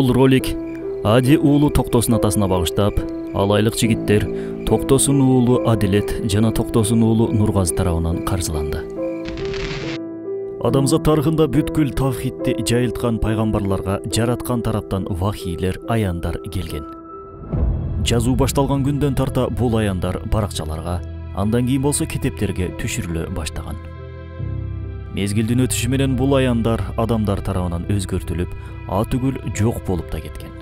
Бул ролик Ади уулу Токтосун атасына багыштап, алайлык жигиттер Токтосун уулу Адилет жана Токтосун уулу Нургазы тарабынан каржыланды. Адамзат тарыхында бүткүл тавхидти жайылткан пайгамбарларга жараткан тараптан вахийлер, аяндар келген. Жазуу башталган күндөн тарта бул аяндар баракчаларга, андан кийин болсо китептерге түшүрүлө баштаган. Мезгилдин өтүшү менен бул аяндар адамдар тарабынан өзгөртүлүп, атүгүл жок болуп да кеткен.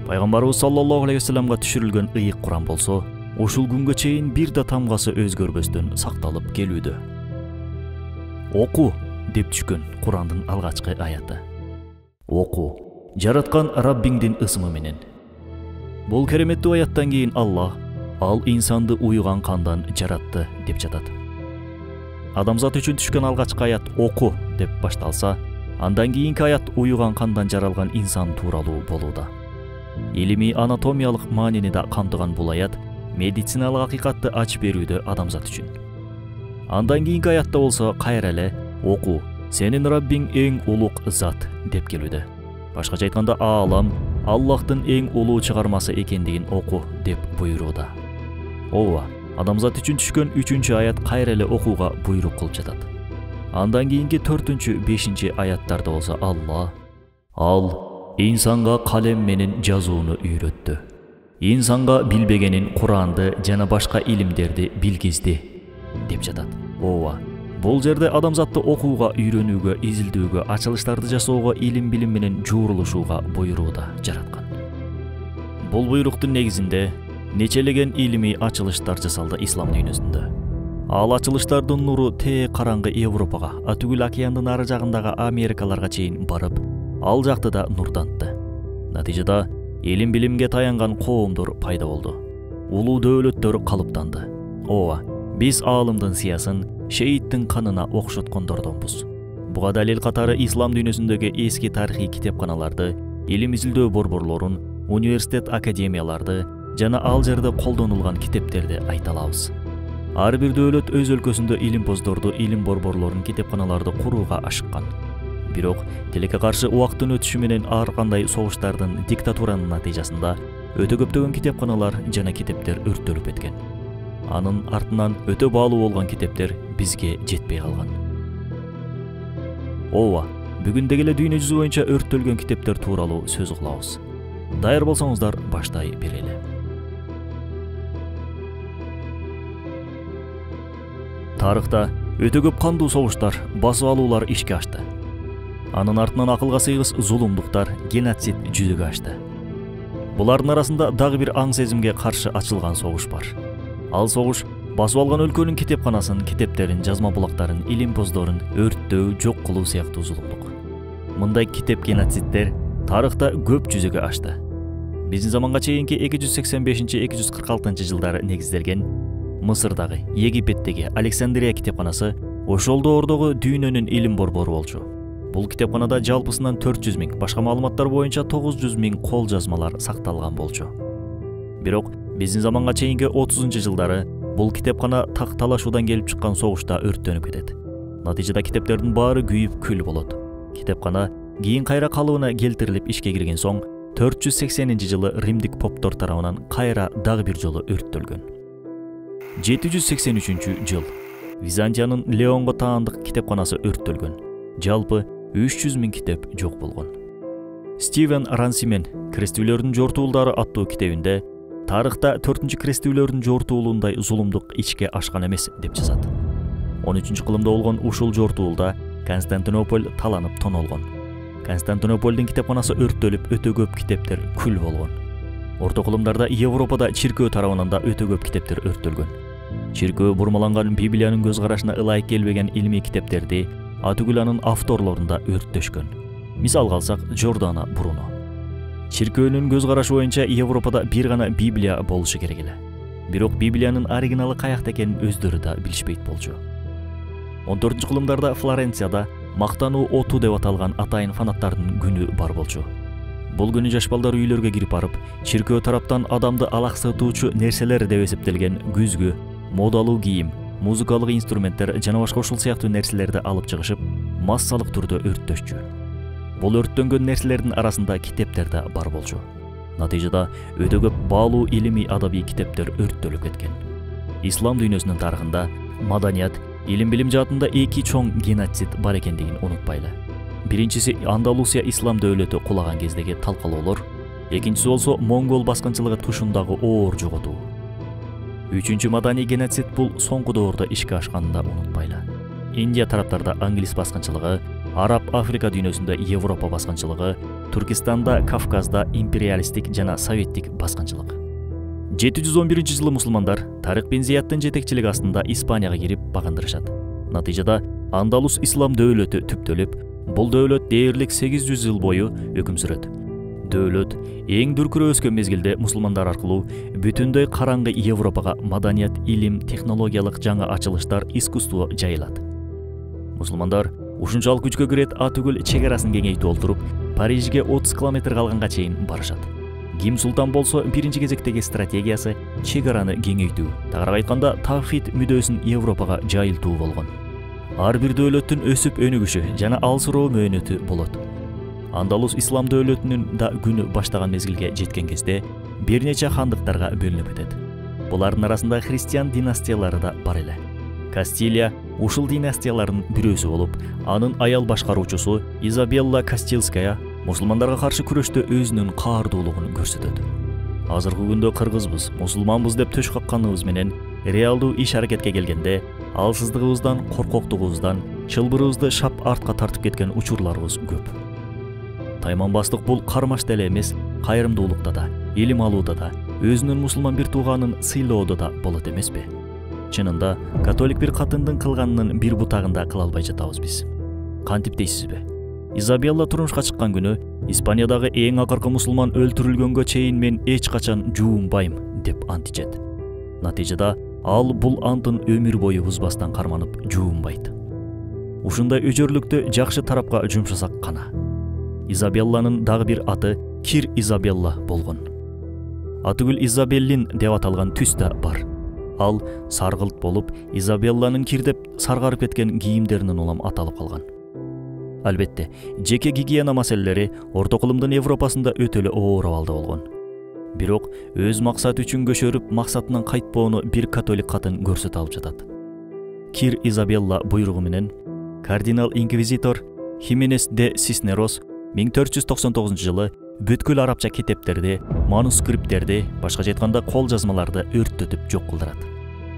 Пайгамбарыбыз саллаллаху алейхи вассаламга түшүрүлгөн ыйык Куран болсо, ушул күнгө чейин бир да тамгасы өзгөрбөстөн сакталып келүүдө. Оку деп түшкөн Курандын алгачкы аяты. Оку, жараткан Раббиңдин ысымы менен. Бул кереметтүү аяттан кийин Аллах ал инсанды уйган кандан жаратты деп жатат. Адамзат үчүн түшкөн алгачкы аят оку деп башталса, андан кийинки аят уйган кандан жаралган инсан тууралуу болууда. Илимий анатомиялык маанини да камтыган бул аят медициналык акыйкатты ачып берүүдө адамзат үчүн. Андан кийинки аятта болсо кайра эле оку, сенин Раббиң эң улук зат деп келүүдө. Башкача айтканда аалам Аллахтын эң улуу чыгармасы экендигин оку деп буйрууда. Ооба, адамзат үчүн түшкөн 3-чү аят кайра эле окууга буйрук кылып жатат. Андан кийинки 4-чү, 5-чи аяттарда болсо Алла ал инсанга калем менен жазууну үйрөттү. Инсанга билбегенин Куранды жана башка илимдерди билгизди деп жатат. Ооба, бул жерде адамзатты окууга, үйрөнүүгө, изилдөөгө, ачылыштарды жасоого, илим билим менен жуурулушууга буйрууда жараткан. Бул буйруктун негизинде нечелеген илимий ачылыштар жасалды ислам дүйнөсүндө. Ал ачылыштардын нуру тээ караңгы Европага, атүгүл океандын ары жагындагы Америкаларга чейин барып, ал жакты да нурдантты. Натыйжада илим билимге таянган коомдор пайда болду. Улуу дөөлөттөр калыптанды. Ооба, биз аалымдын сыясын шейиттин канына окшоткондордонбуз. Буга далил катары ислам дүйнөсүндөгү эски тарыхый китепканаларды, илим изилдөө борборлорун, университет академияларды жана ал жерде колдонулган китептерди айта алабыз. Ар бир дөөлөт өз өлкөсүндө илимпоздорду, илим борборлорун, китепканаларды курууга ашыккан. Бирок тилекке каршы убакыттын өтүшү менен ар кандай согуштардын, диктатуранын натыйжасында өтө көптөгөн китепканалар жана китептер өрттөлүп кеткен. Анын артынан өтө баалуу болгон китептер бизге жетпей калган. Ооба, бүгүндө эле дүйнө жүзү боюнча өрттөлгөн китептер тууралуу сөз кылабыз. Даяр болсоңуздар баштай берели. Тарыхта өтө көп кандуу согуштар, басып алуулар ишке ашты. Анын артынан акылга сыйгыс зулумдуктар, геноцид жүзөгө ашты. Булардын арасында дагы бир аң сезимге каршы ачылган согуш бар. Ал согуш басып алган өлкөнүн китепканасын, китептерин, жазма булактарын, илимпоздорун өрттөө, жок кылуу сыяктуу зулумдук. Мындай китеп геноциддер тарыхта көп жүзөгө ашты. Биздин заманга чейинки 285-246 жылдары негизделген Мысырдагы, Египеттеги Александрия китепканасы ошол доордогу дүйнөнүн илим борбору болчу. Бул китепканада жалпысынан 400 000, башка маалыматтар боюнча 900 000 кол жазмалар сакталган болчу. Бирок биздин заманга чейинки 30-жылдары бул китепкана так талашуудан келип чыккан согушта өрттөнүп кетет. Натыйжада китептердин баары күйүп күл болот. Китепкана кийин кайра калыбына келтирилип ишке кирген соң 480-жылы римдик поптор тарабынан кайра дагы бир жолу өрттөлгөн. 783 жыл Византиянын Леонго таандык китепканасы өрттөлгөн. Жалпы 300 000 китеп жок болгон. Стивен Рансимен крестүүлөрдүн жортуулдары аттуу китебинде тарыхта 4-чү крестүүлөрдүн жортуулундай зулумдук ичке ашкан эмес деп жазат. 13-кылымда болгон ушул жортуулда Константинополь таланып тонолгон. Константинополдун китепканасы өрттөлүп, өтө көп китептер күл болгон. Орто кылымдарда Европада чиркөө тарабынан да өтө көп китептер өрттөлгөн. Чиркөө бурмаланган Библиянын көз карашына ылайык келбеген илмий китептерди атүгүл анын авторлорунда өрттөшкөн. Мисалга алсак, Жордано Бруно. Чиркөөнүн көз карашы боюнча Европада бир гана Библия болушу керек эле. Бирок Библиянын оригиналы каякта экенин өздөрү да билишпейт болчу. 14-кылымдарда Флоренцияда мактануу оту деп аталган атайын фанаттардын күнү бар болчу. Бул күнү жаш балдар үйлөргө кирип барып, чиркөө тараптан адамды алаксатуучу нерселер деп эсептелген күзгү, модалуу кийим, музыкалык инструменттер жана башка ушул сыяктуу нерселерди алып чыгышып, массалык түрдө өрттөшчү. Бул өрттөнгөн нерселердин арасында китептер да бар болчу. Натыйжада өтө көп баалуу илимий адабий китептер өрттөлүп кеткен. Ислам дүйнөсүнүн тарыхында маданият, илим билим жаатында эки чоң геноцид бар экендигин унутпайлы. Биринчиси Андалусия ислам дөөлөтү кулаган кездеги талкалоолор, экинчиси болсо монгол баскынчылыгы тушундагы оор жоготуу. Үчүнчү маданий геноцид бул соңку доордо ишке ашканын да унутпайлы. Индия тараптарда англис баскынчылыгы, Араб Африка дүйнөсүндө Европа баскынчылыгы, Түркистанда, Кавказда империалисттик жана советтик баскынчылык. 711-жылы мусулмандар Тарик бин Зияттын жетекчилиги астында Испанияга кирип багындырышат. Натыйжада Андалус ислам дөөлөтү түптөлүп, бул дөөлөт дээрлик 800 жыл бою өкүм сүрөт. Дөөлөт эң дүркүрө өскөн мезгилде мусулмандар аркылуу бүтүндөй караңгы Европага маданият, илим, технологиялык жаңа ачылыштар, искусство жайылат. Мусулмандар ушунчалык күчкө кирет атүгүл чегарасын кеңейтип олтуруп, Парижге 30 километр калганга чейин барышат. Ким Султан болсо биринчи кезектеги стратегиясы чегараны кеңейтүү, тагыраак айтканда тавхид мүдөөсүн Европага жайылтуу болгон. Ар бир дөөлөттүн өсүп өнүгүшү жана алсыроо мөөнөтү болот. Андалус ислам дөөлөтүнүн да күнү баштаган мезгилге жеткен кезде бир нече хандыктарга бөлүнүп кетет. Булардын арасында христиан династиялары да бар эле. Кастилия ушул династиялардын бирөөсү болуп, анын аял башкаруучусу Изабелла Кастильская мусулмандарга каршы күрөштө өзүнүн каардуулугун көрсөтөт. Азыркы күндө кыргызбыз, мусулманбыз деп төш какканыбыз менен реалдуу иш аракетке келгенде алсыздыгыбыздан, коркоктугубуздан чылбырыбызды шап артка тартып кеткен учурларыбыз көп. Тайманбастык бул кармаш деле эмес, кайрымдуулукта да, илим алууда да, өзүнүн мусулман бир тууганын сыйлоодо да болот эмеспи? Чынында католик бир катындын кылганынын бир бутагында кыла албай жатабыз биз. Кантип дейсизби? Изабелла турмушка чыккан күнү Испаниядагы эң акыркы мусулман өлтүрүлгөнгө чейин мен эч качан жуунбайм деп ант ичет. Натыйжада ал бул антын өмүр бою бузбастан карманып жуунбайт. Ушундай өжөрлүктү жакшы тарапка жумшасак кана. Изабелланын дагы бир аты Кир Изабелла болгон. Атүгүл Изабеллин деп аталган түс да бар. Ал саргылт болуп, Изабелланын кир деп саргарып кеткен кийимдеринен улам аталып калган. Албетте, жеке гигиена маселелери орто кылымдын Европасында өтө эле оор абалда болгон. Бирок өз максат үчүн көчөрүп, максатынан кайтпоону бир католик катын көрсөтө алып жатат. Кир Изабелла буйругу менен кардинал инквизитор Хименес де Сиснерос 1499-жылы бүткүл арабча китептерди, манускрипттерди, башкача айтканда кол жазмаларды өрттөтүп жок кылдырат.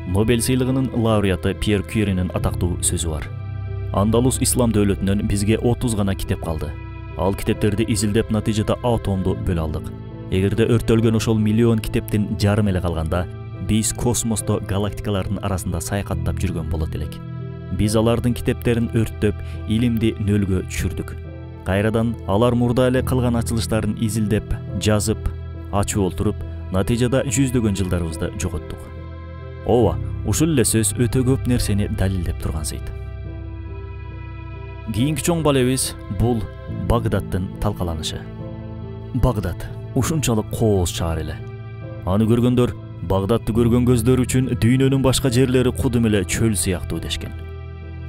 Нобель сыйлыгынын лауреаты Пьер Кюринин атактуу сөзү бар. Андалус ислам дөөлөтүнөн бизге 30 гана китеп калды. Ал китептерди изилдеп натыйжада атомду бөлө алдык. Эгерде өрттөлгөн ошол миллион китептин жарым эле калганда, биз космосто галактикалардын арасында саякаттап жүргөн болот элек. Биз алардын китептерин өрттөп, илимди нөлгө түшүрдүк. Кайрадан алар мурда эле кылган ачылыштарын изилдеп, жазып, ачып олтуруп, натыйжада жүздөгөн жылдарыбызды жоготтук. Ооба, ушул эле сөз өтө көп нерсени далилдеп турган сейт. Кийинки чоң балебиз бул Багдадтын талкаланышы. Багдад ушунчалык кооз шаар эле. Аны көргөндөр Багдадты көргөн көздөр үчүн дүйнөнүн башка жерлери кудум эле чөл сыяктуу дешкен.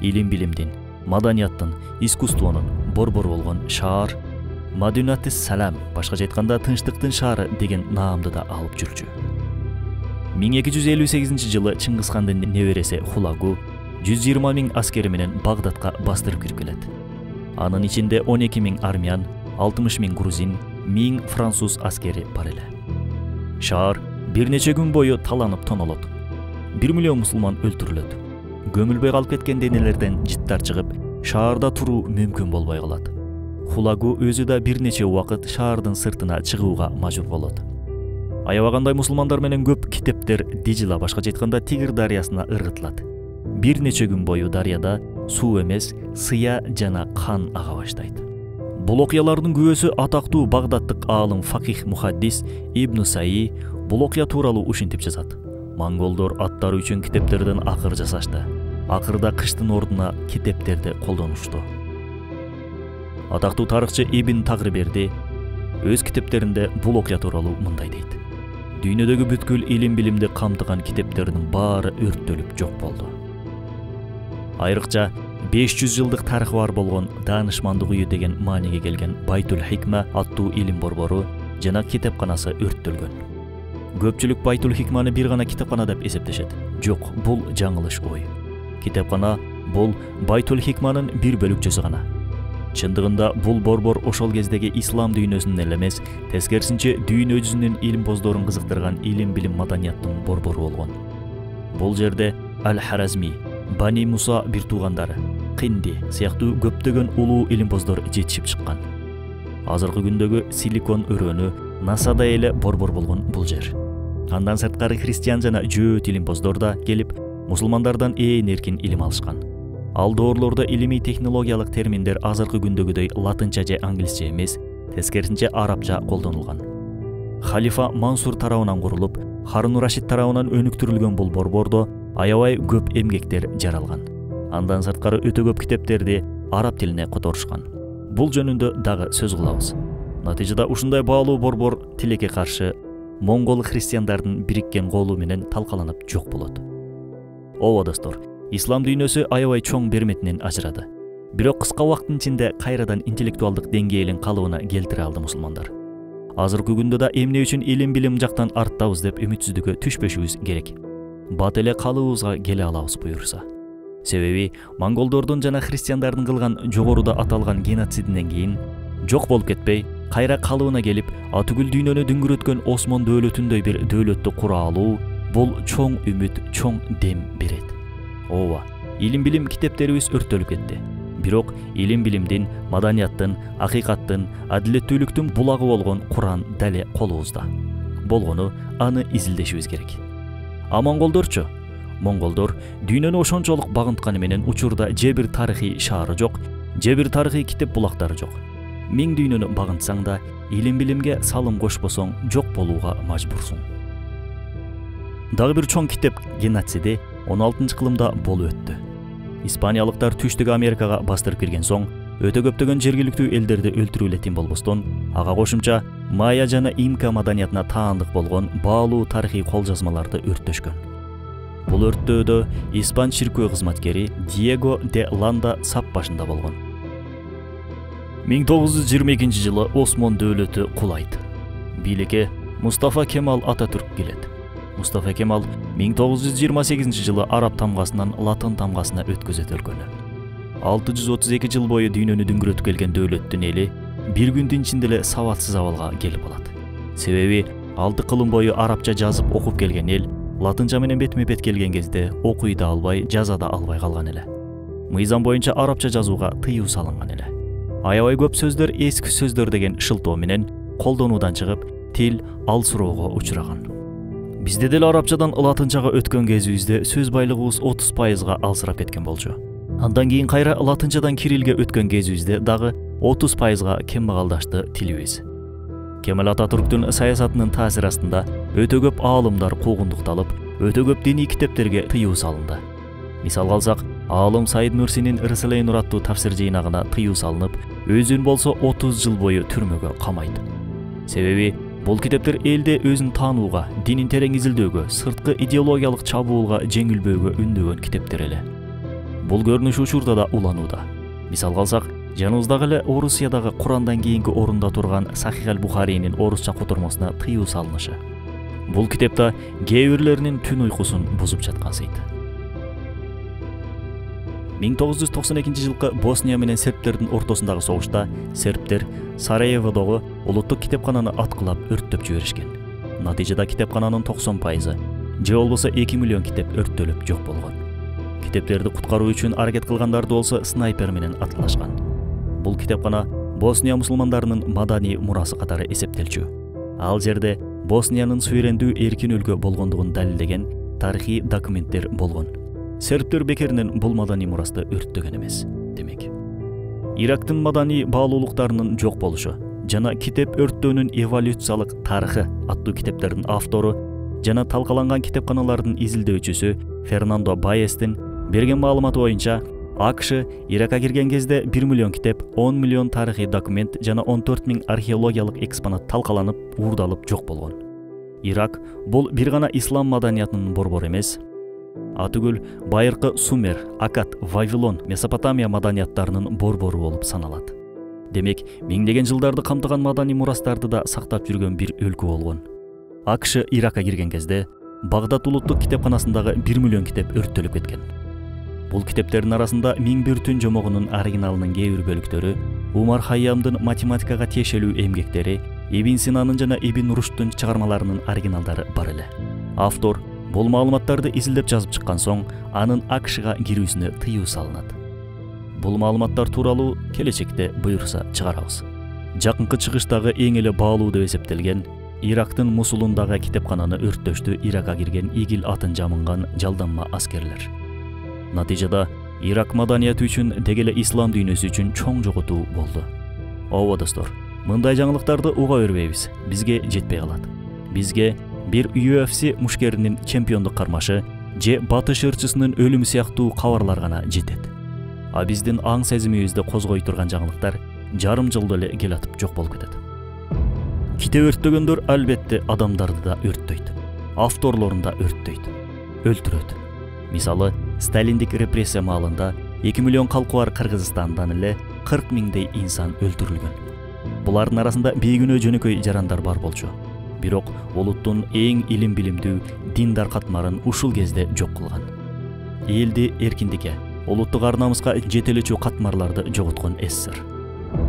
Илим билимдин, маданияттын, искусствонун борбор болгон шаар, Мадинатис Салам, башкача айтканда тынчтыктын шаары деген наамды да алып жүрчү. 1258-жылы Чыңгыз хандын небереси Хулагу 120 000 аскери менен Багдадка бастырып кирип келет. Анын ичинде 12 000 армян, 60 000 грузин, 1000 француз аскери бар эле. Шаар бир нече күн бою таланып тонолот. 1 миллион мусулман өлтүрүлөт. Көмүлбөй калып кеткен денелерден жыттар чыгып, шаарда туруу мүмкүн болбой калат. Хулагу өзү да бир нече убакыт шаардын сыртына чыгууга мажбур болот. Аябагандай мусулмандар менен көп китептер Дижила, башкача айтканда Тигр дарыясына ыргытылат. Бир нече күн бою дарыяда суу эмес, сыя жана кан ага баштайт. Бул окуялардын күбөсү атактуу багдадтык аалым факих мухаддис Ибн Саи бул окуя тууралуу ушинтип жазат. Монголдор аттары үчүн китептерден акыр жасашты. Акырда кыштын ордуна китептерди колдонушту. Атактуу тарыхчы Ибн Тагриберди өз китептеринде бул окуя тууралуу мындай дейт. Дүйнөдөгү бүткүл илим билимди камтыган китептердин баары өрттөлүп жок болду. Айрыкча 500 жылдык тарыхы бар болгон Даанышмандык үйү деген мааниге келген Байтул Хикма аттуу илим борбору жана китепканасы өрттөлгөн. Көпчүлүк Байтул Хикманы бир гана китепкана деп эсептешет. Жок, бул жаңылыш ой. Китепкана бул Байтул Хикманын бир бөлүкчөсү гана. Чындыгында бул борбор ошол кездеги ислам дүйнөсүнүн эле эмес, тескерисинче дүйнө жүзүнүн илим боздорун кызыктырган илим-билим маданияттын борбору болгон. Бул жерде Аль-Харазми, Бани Муса бир туугандары, Кинди сыяктуу көптөгөн улуу илимпоздор жетишип чыккан. Азыркы күндөгү Силикон өрөөнү НАСАда эле борбор болгон бул жер. Андан сырткары христиан жана жөөт илимпоздор да келип, мусулмандардан эркин илим алышкан. Ал доорлордо илимий технологиялык терминдер азыркы күндөгүдөй латынча же англисче эмес, тескерисинче арабча колдонулган. Халифа Мансур тарабынан курулуп, Харун Рашид тарабынан өнүктүрүлгөн бул борбордо аябай көп эмгектер жаралган. Андан сырткары өтө көп китептерди араб тилине которушкан. Бул жөнүндө дагы сөз кылабыз. Натыйжада ушундай баалуу борбор тилекке каршы монгол христиандардын бириккен колу менен талкаланып жок болот. Ооба достор, ислам дүйнөсү аябай чоң берметинен ажырады. Бирок кыска убакыттын ичинде кайрадан интеллектуалдык деңгээлин калыбына келтире алды мусулмандар. Азыркы күндө да эмне үчүн илим-билим жактан арттабыз деп үмүтсүздүккө түшпөшүбүз керек. Бат эле калыбыбызга келе алабыз буюрса. Себеби монголдордун жана христиандардын кылган жогоруда аталган геноцидинен кийин жок болуп кетпей, кайра калыбына келип, атүгүл дүйнөнү дүңгүрөткөн Осмон дөөлөтүндөй бир дөөлөттү кура алуу бул чоң үмүт, чоң дем берет. Ооба, илим-билим китептерибиз өрттөлүп кетти. Бирок илим-билимдин, маданияттын, акыйкаттын, адилеттүүлүктүн булагы болгон Куран дале колубузда. Болгону аны изилдешибиз керек. А монголдорчу? Монголдор дүйнөнү ошончолук багынтканы менен учурда же бир тарыхый шаары жок, же бир тарыхый китеп булактары жок. Миң дүйнөнү багынтсаң да, илим-билимге салым кошпосоң жок болууга мажбурсуң. Дагы бир чоң китеп геноциди 16-кылымда болуп өттү. Испаниялыктар Түштүк Америкага бастырып кирген соң, өтө көптөгөн жергиликтүү элдерди өлтүрүү эле тим болбостон, ага кошумча Майя жана Инка маданиятына таандык болгон баалуу тарыхый колжазмаларды өрттөшкөн. Бул өрттөөдө испан чиркөө кызматкери Диего де Ланда сап башында болгон. 1922-жылы Осмон дөөлөтү кулайт. Бийликке Мустафа Кемал Ататүрк келет. Мустафа Кемал 1928-жылы араб тамгасынан латын тамгасына өткөзөтөлгөнү. 632 жыл бою дүйнөнү дүңгүрөтүп келген дөөлөттүн эли бир күндүн ичинде эле сабатсыз абалга келип калат. Себеби 6 кылым бою арабча жазып окуп келген эл латынча менен бетме-бет келген кезде окуй да албай, жаза да албай калган эле. Мыйзам боюнча арабча жазууга тыюу салынган эле. Аябай көп сөздөр эски сөздөр деген шылтоо менен колдонуудан чыгып, тил алсыроого учураган. Бизде деле арабчадан латынчага өткөн кезибизде сөз байлыгыбыз 30%га алсырап кеткен болчу. Андан кийин кайра латынчадан кирилге өткөн кезибизде дагы 30%га кембагалдашты тилибиз. Кемал Ататүрктүн саясатынын таасири астында өтө көп аалымдар куугундукталып, өтө көп диний китептерге тыюу салынды. Мисалга алсак, аалым Саид Нурсинин Рысалай Нур аттуу тафсир жыйнагына тыюу салынып, өзүн болсо 30 жыл бою түрмөгө камайт. Себеби бул китептер элде өзүн таанууга, динин терең изилдөөгө, сырткы идеологиялык чабуулга жеңилбөөгө үндөгөн китептер эле. Бул көрүнүш учурда да уланууда. Мисалга алсак, жаныбыздагы эле Орусиядагы Курандан кийинки орунда турган Сахих аль-Бухарийнин орусча котормосуна тыюу салынышы. Бул китепте кээ бирлеринин түн уйкусун бузуп жаткансыйт. 1992-жылкы Босния менен сербтердин ортосундагы согушта сербтер Сараеводогу улуттук китепкананы аткылап өрттөп жиберишкен. Натыйжада китепкананын 90%, же болбосо 2 миллион китеп өрттөлүп жок болгон. Китептерди куткаруу үчүн аракет кылгандарды болсо снайпер менен атылашкан. Бул китепкана Босния мусулмандарынын маданий мурасы катары эсептелчү. Ал жерде Босниянын суверендүү эркин өлкө болгондугун далилдеген тарыхый документтер болгон. Сербтер бекеринен бул маданий мурасты өрттөгөн эмес, демек. Ирактын маданий баалуулуктарынын жок болушу жана китеп өрттөөнүн эволюциялык тарыхы аттуу китептердин автору жана талкаланган китепканалардын изилдөөчүсү Фернандо Баестин берген маалыматы боюнча, АКШ Иракка кирген кезде 1 миллион китеп, 10 миллион тарыхый документ жана 14 000 археологиялык экспонат талкаланып, уурдалып жок болгон. Ирак бул бир гана ислам маданиятынын борбору эмес, Атүгүл байыркы Сумер, Акад, Вавилон, Месопотамия маданияттарынын борбору болуп саналат. Демек, миңдеген жылдарды камтыган маданий мурастарды да сактап жүргөн бир өлкө болгон. АКШ Иракка кирген кезде Багдад улуттук китепканасындагы 1 миллион китеп өрттөлүп кеткен. Бул китептердин арасында 1001 түн жомогунун оригиналынын кээ бир бөлүктөрү, Умар Хайямдын математикага тиешелүү эмгектери, Ибн Синанын жана Ибн Руштдун чыгармаларынын оригиналдары бар эле. Автор бул маалыматтарды изилдеп жазып чыккан соң, анын АКШга кирүүсүнө тыюу салынат. Бул маалыматтар тууралуу келечекте буйрса чыгарабыз. Жакынкы чыгыштагы эң эле баалуу деп эсептелген Ирактын Мусулундагы китепкананы өрттөштү Иракка кирген игил атын жамынган жалданма аскерлер. Натыйжада Ирак маданияты үчүн дегеле ислам дүйнөсү үчүн чоң жоготуу болду. Ооба достор, мындай жаңылыктарды уга бербейбиз, бизге жетпей калат. Бизге бир UFC мушкеринин чемпиондук кармашы же батыш ырчысынын өлүмү сыяктуу кабарлар гана жетет. А биздин аң сезимибизди козгой турган жаңылыктар жарым жылда эле келатып жок болуп кетет. Китеп өрттөгөндөр албетте адамдарды да өрттөйт, авторлорун да өрттөйт, өлтүрөт. Мисалы, Сталиндик репрессия маалында 2 миллион калкы бар Кыргызстандан эле 40 миңдей инсан өлтүрүлгөн. Булардын арасында бейгүнөө жөнөкөй жарандар бар болчу. Бирок улуттун эң илим билимдүү диндар катмарын ушул кезде жок кылган. Элди эркиндикке, улуттук ар намыска жетелечүү катмарларды жоготкон СССР.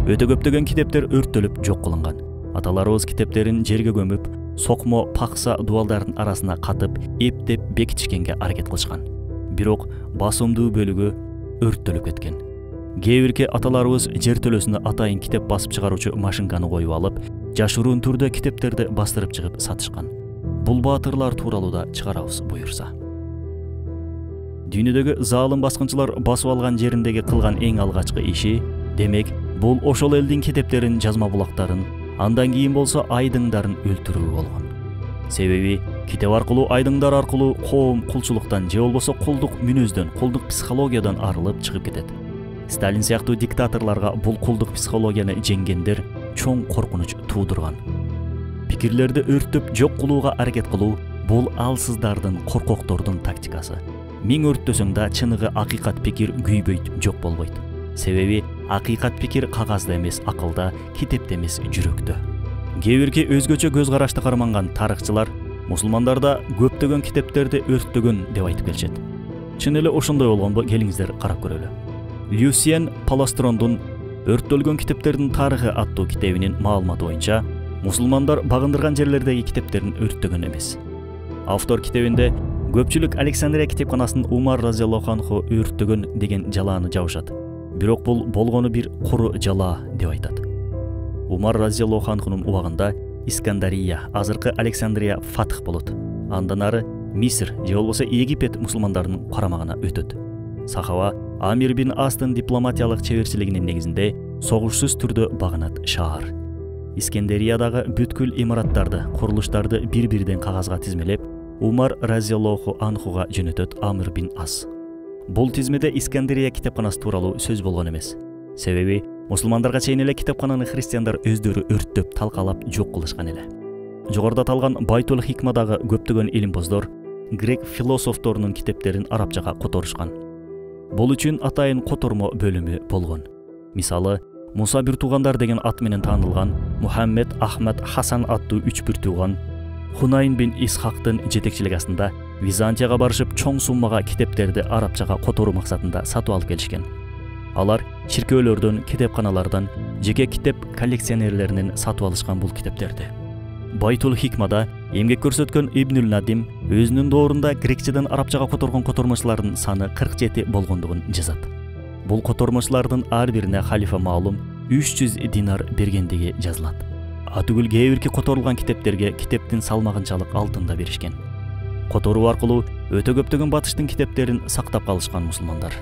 Өтө көптөгөн китептер өрттөлүп жок кылынган. Аталарыбыз китептерин жерге көмүп, сокмо пакса дуалдардын арасына катып, эптеп бекитишкенге аракет кылышкан. Бирок басымдуу бөлүгү өрттөлүп кеткен. Кээ бирки аталарыбыз жер төлөсүнө атайын китеп басып чыгаруучу машинканы коюп алып, жашыруун түрдө китептерди бастырып чыгып сатышкан. Бул баатырлар тууралуу да чыгарабыз буйрса. Дүйнөдөгү заалым баскынчылар басып алган жериндеги кылган эң алгачкы иши, демек, бул ошол элдин китептерин, жазма булактарын, андан кийин болсо айдыңдарын өлтүрүү болгон. Себеби китеп аркылуу, айдыңдар аркылуу коом кулчулуктан же болбосо кулдук мүнөздөн, кулдук психологиядан арылып чыгып кетет. Сталин сыяктуу диктаторлорго бул кулдук психологияны жеңгендер чоң коркунуч туудурган. Пикирлерди өрттөп жок кылууга аракет кылуу бул алсыздардын, коркоктордун тактикасы. Миң өрттөсөң да чыныгы акыйкат пикир күйбөйт, жок болбойт. Себеби акыйкат пикир кагазда эмес, акылда, китепте эмес, жүрөктө. Кээ бирки өзгөчө көз карашты карманган тарыхчылар мусулмандарда көптөгөн китептерди өрттөгөн деп айтып келишет. Чын эле ошондой болгонбу? Келиңиздер карап көрөлү. Люсьен Паластрондун «Өрттөлгөн китептердин тарыхы» аттуу китебинин маалыматы боюнча, мусулмандар багындырган жерлердеги китептерин өрттөгөн эмес. Автор китебинде көпчүлүк Александрия китепканасын Умар разияллаху анху өрттөгөн деген жалааны жабышат. Бирок бул болгону бир куру жалаа деп айтат. Умар разияллаху анхунун убагында Искандария, азыркы Александрия фатх болот. Андан ары Миср же болбосо Египет мусулмандарынын карамагына өтөт. Сахаба Амир бин Астын дипломатиялык чеберчилигинин негизинде согушсуз түрдө багынат шаар. Искендериядагы бүткүл имараттарды, курулуштарды бир-бирден кагазга тизмелеп, Умар разияллаху анхуга жөнөтөт Амир бин Ас. Бул тизмеде Искендерия китепканасы тууралуу сөз болгон эмес. Себеби мусулмандарга чейин эле китепкананы христиандар өздөрү өрттөп, талкалап жок кылышкан эле. Жогоруда аталган Байтул Хикмадагы көптөгөн илимпоздор грек философторунун китептерин арабчага которушкан. Бул үчүн атайын котормо бөлүмү болгон. Мисалы, Муса бир туугандар деген ат менен таанылган Мухаммед, Ахмад, Хасан аттуу 3 бир тууган Хунайн бин Исхактын жетекчилиги астында Византияга барышып чоң суммага китептерди арабчага которуу максатында сатып алып келишкен. Алар чиркөөлөрдөн, китепканалардан, жеке китеп коллекционерлеринен сатып алышкан бул китептерди. Байтул Хикмада эмгек көрсөткөн Ибнул Надим өзүнүн доорунда грекчеден арабчага которгон котормочулардын саны 47 болгондугун жазат. Бул котормочулардын ар бирине халифа маалум 300 динар бергендиги жазылат. Атүгүл кээ бирки которулган китептерге китептин салмагынчалык алтында беришкен. Которуу аркылуу өтө көптөгөн батыштын китептерин сактап калышкан мусулмандар.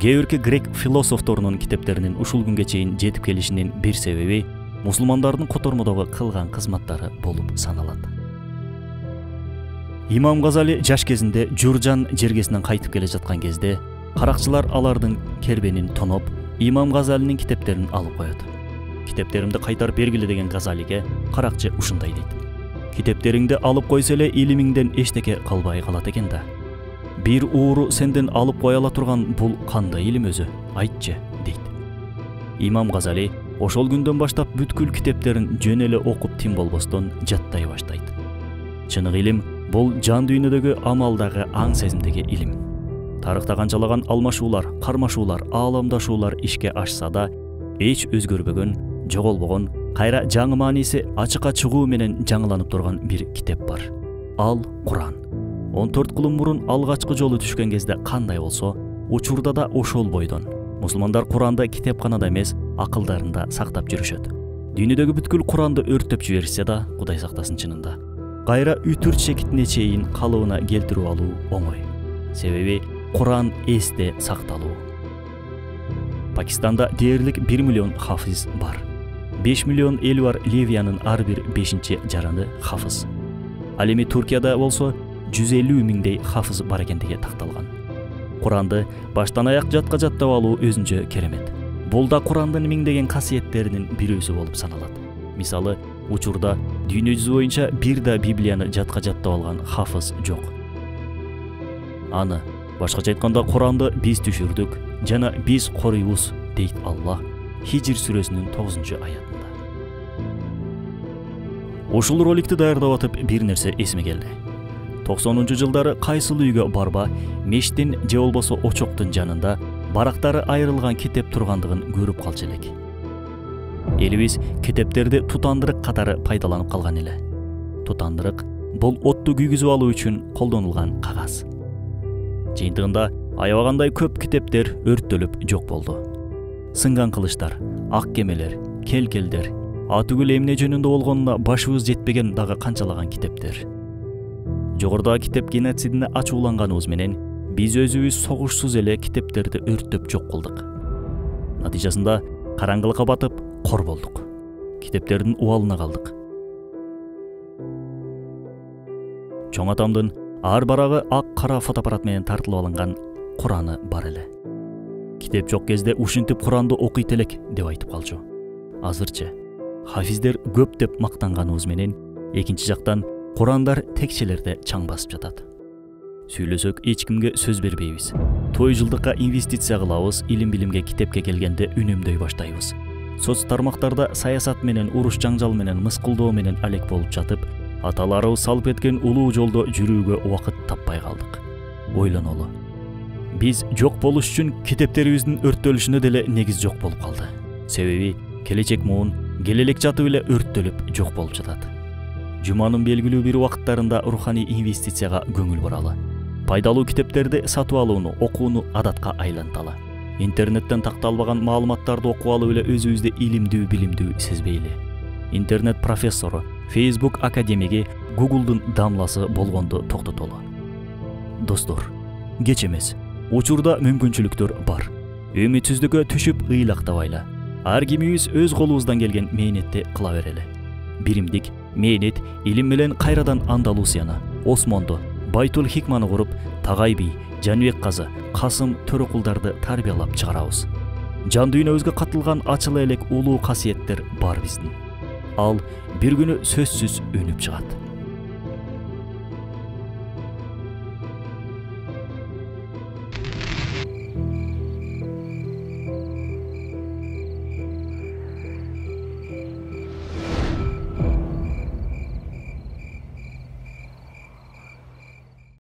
Кээ бирки грек философторунун китептеринин ушул күнгө чейин жетип келишинин бир себеби мусулмандардын котормодогу кылган кызматтары болуп саналат. Имам Газали жаш кезинде Журжан жергесинен кайтып келе жаткан кезде каракчылар алардын кербенин тоноп, Имам Газалинин китептерин алып коет. Китептеримди кайтарып бергиле деген Газалиге каракчы ушундай дейт: китептериңди алып койсо эле илимиңден эчтеке калбай калат экен да. Бир ууру сенден алып кое ала турган бул кандай илим өзү? Айтчы, дейт. Имам Газали ошол күндөн баштап бүткүл китептерин жөн эле окуп тим болбостон жаттай баштайт. Чынык илим бул жан дүйнөдөгү амалдагы аң сезимдеги илим. Тарыхта канчалаган алмашуулар, кармашуулар, ааламдашуулар ишке ашса да, эч өзгөрбөгөн, жоголбогон, кайра жаңы мааниси ачыкка чыгуу менен жаңыланып турган бир китеп бар. Ал Куран. 14 кылым мурун алгачкы жолу түшкөн кезде кандай болсо, учурда да ошол бойдон. Мусулмандар Куранды китепканада эмес, акылдарында сактап жүрүшөт. Дүйнөдөгү бүткүл Куранды өрттөп жиберишсе да, Кудай сактасын чынында. Кайра үтүр чекитине чейин калыбына келтирип алуу оңой. Себеби Куран эсте сакталуу. Пакистанда дээрлик 1 миллион хафиз бар. 5 миллион эли бар Ливиянын ар бир 5-чи жараны хафиз. Ал эми Туркияда болсо 150 миңдей хафиз бар экендиги такталган. Куранды баштан аяк жатка жаттап алуу өзүнчө керемет. Бул да Курандын миңдеген касиеттеринин бирөөсү болуп саналат. Мисалы, учурда дүйнө жүзү боюнча бир да Библияны жатка жаттап алган хафиз жок. Аны, башкача айтканда, Куранды биз түшүрдүк жана биз коруйбуз, дейт Аллах Хижр сүрөсүнүн 9-аятында. Ушул роликти даярдап атып бир нерсе эсиме келди. 90-жылдары кайсыл үйгө барба, мештин же болбосо очоктун жанында барактары айрылган китеп тургандыгын көрүп калчу элек. Элибиз китептерди тутандырык катары пайдаланып калган эле. Тутандырык бул отту күйгүзүп алуу үчүн колдонулган кагаз. Жыйынтыгында аябагандай көп китептер өрттөлүп жок болду. Сынган кылычтар, ак кемелер, келкелдер, атүгүл эмне жөнүндө болгонуна башыбыз жетпеген дагы канчалаган китептер. Жогорудагы китеп геноцидине ачууланганыбыз менен биз өзүбүз согушсуз эле китептерди өрттөп жок кылдык. Натыйжасында караңгылыкка батып кор болдук. Китептердин убалына калдык. Чоң атамдын ар барагы ак-кара фотоаппарат менен тартылып алынган Кураны бар эле. Китеп жок кезде ушинтип Куранды окуйт элек деп айтып калчу. Азырчы хафиздер көп деп мактанганыбыз менен, экинчи жактан Курандар текчелерде чаң басып жатат. Сүйлөсөк эч кимге сөз бербейбиз. Той жылдыкка инвестиция кылабыз, илим-билимге, китепке келгенде үнөмдөй баштайбыз. Соц тармактарда саясат менен, уруш жаңжал менен, мыскылдоо менен алек болуп жатып, аталарыбыз салып кеткен улуу жолдо жүрүүгө убакыт таппай калдык. Ойлонолу. Биз жок болуш үчүн китептерибиздин өрттөлүшүнө деле негиз жок болуп калды. Себеби келечек муун келелек жатып эле өрттөлүп жок болуп жатат. Жуманын белгилүү бир убакыттарында руханий инвестицияга көңүл буралы. Пайдалуу китептерди сатып алууну, окууну адатка айланталы. Интернеттен такталбаган маалыматтарды окуп алып эле өзүбүздү илимдүү, билимдүү сезбейли. Интернет профессору, Facebook академиги, Google'дун дамласы болгонду токтотолу. Достор, кеч эмес. Учурда мүмкүнчүлүктөр бар. Үмүтсүздүккө түшүп ыйлактабайлы. Ар кимибиз өз колубуздан келген мээнетти кыла берели. Биримдик, мээнет, илим менен кайрадан Андалусияны, Осмонду, Байтул Хикманы куруп, Тагай би, Жаныбек казы, Касым Төрөкулдарды тарбиялап чыгарабыз. Жан дүйнөбүзгө катылган ачыла элек улуу касиеттер бар биздин. Ал бир күнү сөзсүз өнүп чыгат.